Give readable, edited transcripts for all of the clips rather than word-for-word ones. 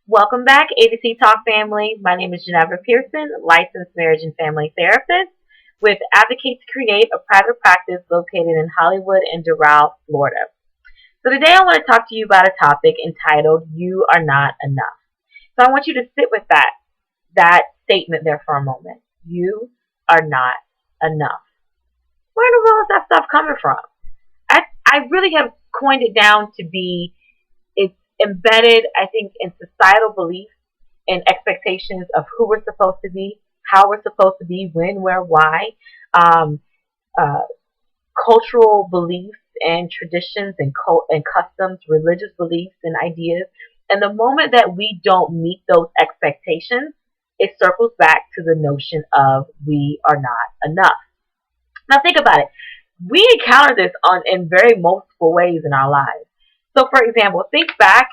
Welcome back, A to T Talk family. My name is Jeanevra Pearson, licensed marriage and family therapist with Advocate to Create a private practice located in Hollywood and Doral, Florida. So today I want to talk to you about a topic entitled You Are Not Enough. So I want you to sit with that statement there for a moment. You are not enough. Where in the world is that stuff coming from? I really have coined it down to be it's embedded, I think, in societal beliefs and expectations of who we're supposed to be, how we're supposed to be, when, where, why, um, uh, cultural beliefs and traditions and and customs, religious beliefs and ideas. And the moment that we don't meet those expectations, it circles back to the notion of we are not enough. Now think about it. We encounter this in very multiple ways in our lives. So for example, think back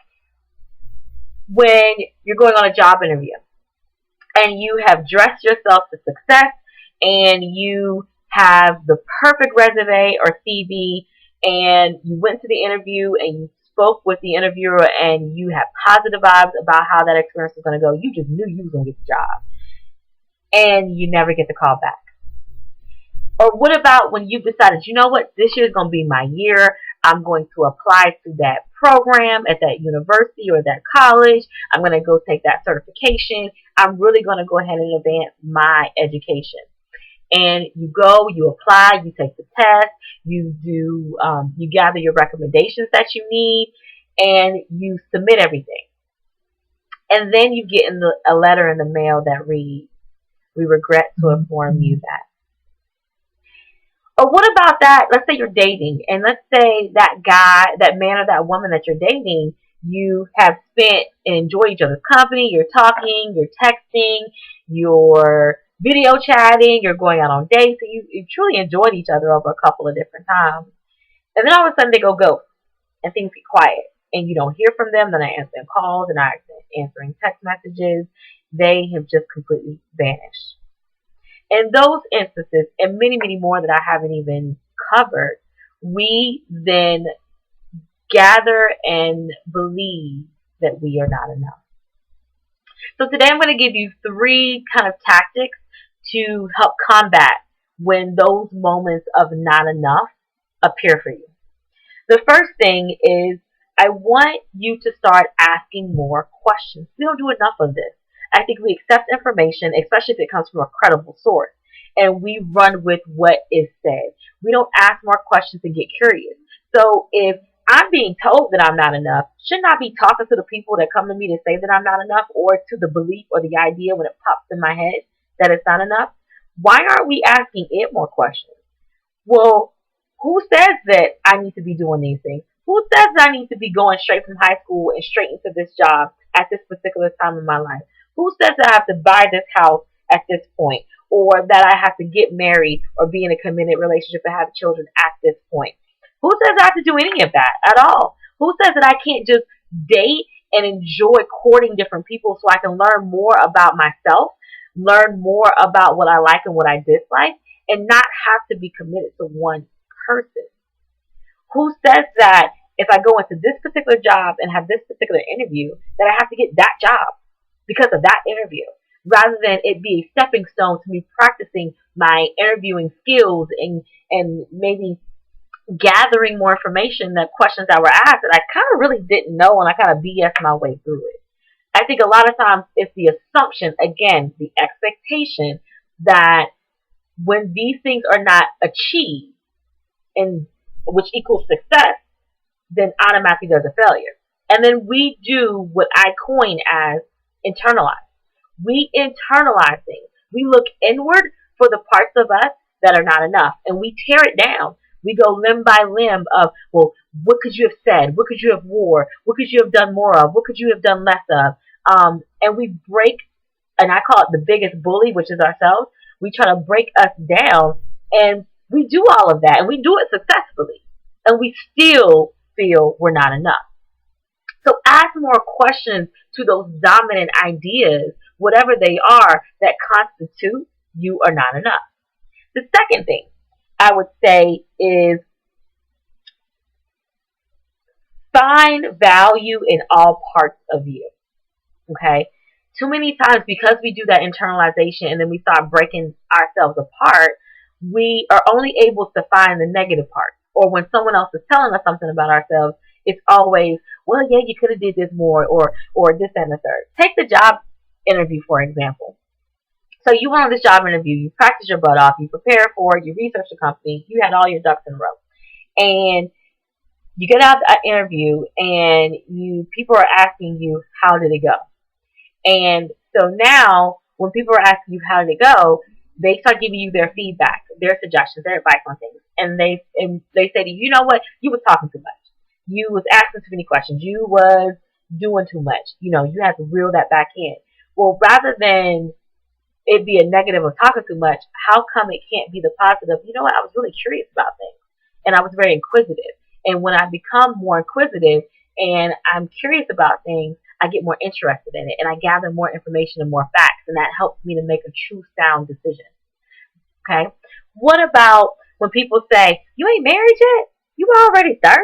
when you're going on a job interview and you have dressed yourself to success and you have the perfect resume or CV and you went to the interview and you spoke with the interviewer and you had positive vibes about how that experience was going to go. You just knew you was going to get the job and you never get the call back. Or what about when you've decided, you know what, this year is going to be my year. I'm going to apply to that program at that university or that college. I'm going to go take that certification. I'm really going to go ahead and advance my education. And you go, you apply, you take the test, you gather your recommendations that you need, and you submit everything. And then you get a letter in the mail that reads, "We regret to inform you that." Or what about that? Let's say you're dating, and let's say that guy, that man, or that woman that you're dating, you have spent and enjoy each other's company. You're talking, you're texting, you're video chatting, you're going out on dates, and you truly enjoyed each other over a couple of different times. And then all of a sudden they go ghost, and things get quiet, and you don't hear from them. They're not answering calls, they're not answering text messages. They have just completely vanished. In those instances, and many, many more that I haven't even covered, we then gather and believe that we are not enough. So today I'm going to give you three kind of tactics to help combat when those moments of not enough appear for you. The first thing is I want you to start asking more questions. We don't do enough of this. I think we accept information, especially if it comes from a credible source, and we run with what is said. We don't ask more questions and get curious. So if I'm being told that I'm not enough, shouldn't I be talking to the people that come to me to say that I'm not enough, or to the belief or the idea when it pops in my head that it's not enough? Why aren't we asking it more questions? Well, who says that I need to be doing these things? Who says that I need to be going straight from high school and straight into this job at this particular time in my life? Who says that I have to buy this house at this point? Or that I have to get married or be in a committed relationship and have children at this point? Who says I have to do any of that at all? Who says that I can't just date and enjoy courting different people so I can learn more about myself, learn more about what I like and what I dislike, and not have to be committed to one person? Who says that if I go into this particular job and have this particular interview, that I have to get that job because of that interview, rather than it be a stepping stone to me practicing my interviewing skills and maybe gathering more information, that questions that were asked that I kind of really didn't know, and I kind of BS my way through it. I think a lot of times it's the assumption, again, the expectation that when these things are not achieved, and which equals success, then automatically there's a failure. And then we do what I coin as internalize. We internalize things. We look inward for the parts of us that are not enough, and we tear it down. We go limb by limb of, well, what could you have said? What could you have wore? What could you have done more of? What could you have done less of? And we break, and I call it the biggest bully, which is ourselves. We try to break us down, and we do all of that, and we do it successfully, and we still feel we're not enough. So ask more questions to those dominant ideas, whatever they are, that constitute you are not enough. The second thing I would say is find value in all parts of you. Okay? Too many times, because we do that internalization and then we start breaking ourselves apart, we are only able to find the negative part. Or when someone else is telling us something about ourselves, it's always, well, yeah, you could have did this more, or this and the third. Take the job interview, for example. So you went on this job interview, you practiced your butt off, you prepared for it, you researched the company, you had all your ducks in a row. And you get out the interview and people are asking you, how did it go? And so now when people are asking you how did it go, they start giving you their feedback, their suggestions, their advice on things. And they say to you, you know what, you was talking too much. You was asking too many questions. You was doing too much. You have to reel that back in. Well, rather than it be a negative of talking too much, how come it can't be the positive? You know what? I was really curious about things, and I was very inquisitive. And when I become more inquisitive and I'm curious about things, I get more interested in it, and I gather more information and more facts, and that helps me to make a true sound decision. Okay? What about when people say, you ain't married yet? You already 30?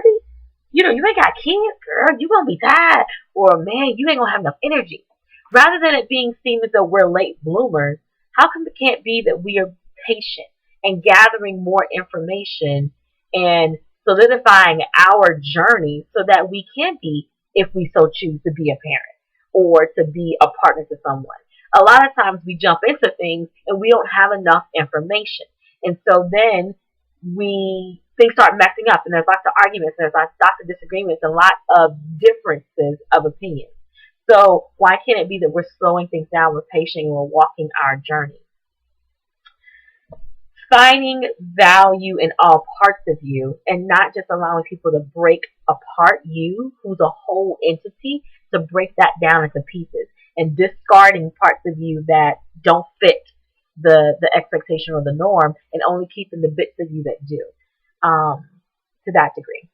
You ain't got kids, girl. You gonna be tired. Or, man, you ain't gonna have enough energy. Rather than it being seen as though we're late bloomers, how come it can't be that we are patient and gathering more information and solidifying our journey so that we can be, if we so choose, to be a parent or to be a partner to someone? A lot of times we jump into things and we don't have enough information. And so then things start messing up, and there's lots of arguments, there's lots of disagreements, and lots of differences of opinions. So why can't it be that we're slowing things down, we're patient, and we're walking our journey? Finding value in all parts of you and not just allowing people to break apart you, who's a whole entity, to break that down into pieces and discarding parts of you that don't fit the expectation or the norm, and only keeping the bits of you that do, to that degree.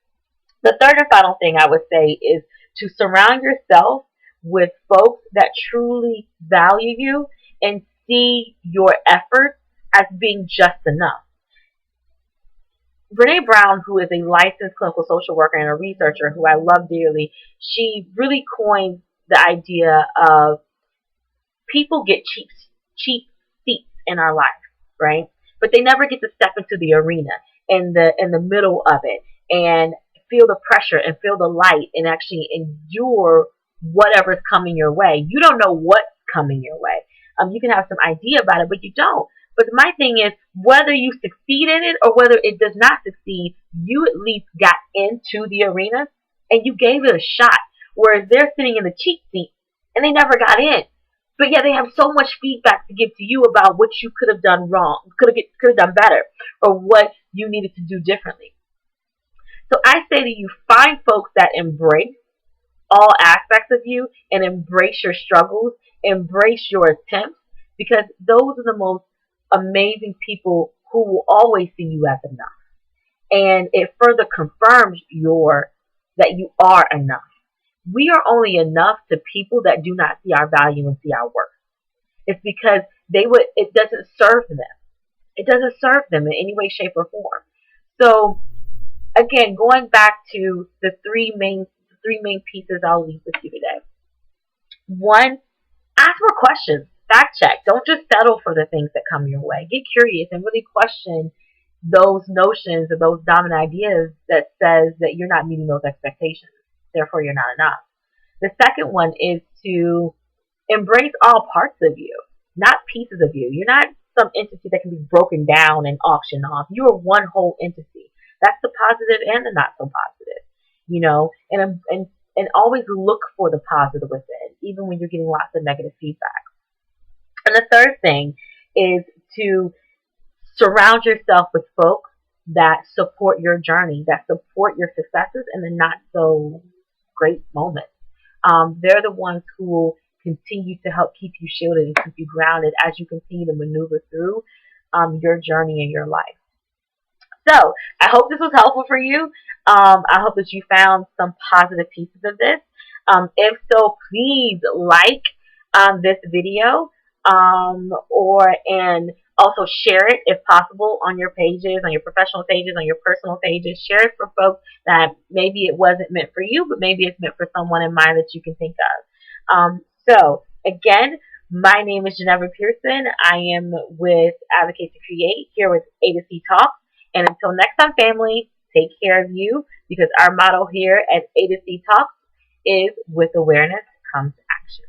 The third and final thing I would say is to surround yourself with folks that truly value you and see your efforts as being just enough. Brene Brown, who is a licensed clinical social worker and a researcher who I love dearly, she really coined the idea of people get cheap seats in our life, right? But they never get to step into the arena in the middle of it and feel the pressure and feel the light and actually endure whatever's coming your way. You don't know what's coming your way. You can have some idea about it, but you don't. But my thing is, whether you succeed in it or whether it does not succeed, you at least got into the arena and you gave it a shot. Whereas they're sitting in the cheap seat and they never got in. But yeah, they have so much feedback to give to you about what you could have done wrong, could have done better, or what you needed to do differently. So I say to you, find folks that embrace all aspects of you and embrace your struggles, embrace your attempts, because those are the most amazing people who will always see you as enough. And it further confirms that you are enough. We are only enough to people that do not see our value and see our worth. It's because it doesn't serve them. It doesn't serve them in any way, shape, or form. So again, going back to the three main pieces I'll leave with you today. One, ask more questions. Fact check. Don't just settle for the things that come your way. Get curious and really question those notions or those dominant ideas that says that you're not meeting those expectations. Therefore, you're not enough. The second one is to embrace all parts of you, not pieces of you. You're not some entity that can be broken down and auctioned off. You are one whole entity. That's the positive and the not so positive, and always look for the positive within, even when you're getting lots of negative feedback. And the third thing is to surround yourself with folks that support your journey, that support your successes and the not so great moments. They're the ones who will continue to help keep you shielded and keep you grounded as you continue to maneuver through your journey in your life. So I hope this was helpful for you. I hope that you found some positive pieces of this. If so, please like this video and also share it if possible on your pages, on your professional pages, on your personal pages. Share it for folks that maybe it wasn't meant for you, but maybe it's meant for someone in mind that you can think of. So, again, my name is Jeanevra Pearson. I am with Advocate to Create here with A to C Talk. And until next time, family, take care of you because our motto here at A to C Talk is with awareness comes action.